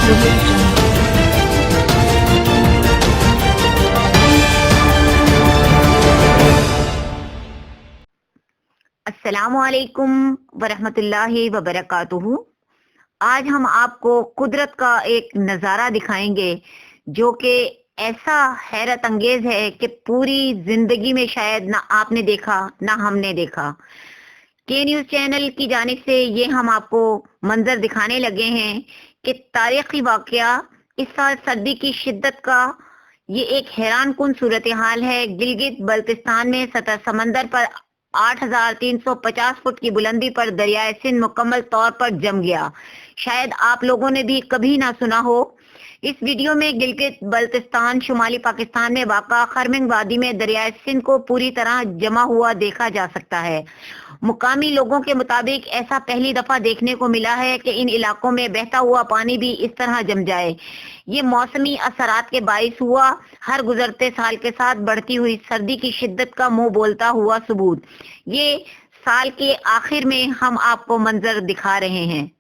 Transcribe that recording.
audio jungle. अस्सलामुअलैकुम वरहमतुल्लाहि वबरकातुहू। आज हम आपको कुदरत का एक नज़ारा दिखाएंगे जो कि ऐसा हैरत अंगेज है कि पूरी जिंदगी में शायद ना आपने देखा ना हमने देखा। के न्यूज़ चैनल की जानिब से ये हम आपको मंजर दिखाने लगे हैं कि तारीखी वाकया इस साल सर्दी की शिद्दत का ये एक हैरान कुन सूरत हाल है। गिलगित बल्तिस्तान में सतह समंदर पर 8,350 फुट की बुलंदी पर दरियाए सिंध मुकम्मल तौर पर जम गया। शायद आप लोगों ने भी कभी ना सुना हो। इस वीडियो में गिलगित बल्तिस्तान शुमाली पाकिस्तान में वाक़ा खरमिंग वादी में दरियाए सिंध को पूरी तरह जमा हुआ देखा जा सकता है। मुकामी लोगों के मुताबिक ऐसा पहली दफा देखने को मिला है कि इन इलाकों में बहता हुआ पानी भी इस तरह जम जाए। ये मौसमी असरात के बाइस हुआ। हर गुजरते साल के साथ बढ़ती हुई सर्दी की शिद्दत का मुंह बोलता हुआ सबूत। ये साल के आखिर में हम आपको मंजर दिखा रहे हैं।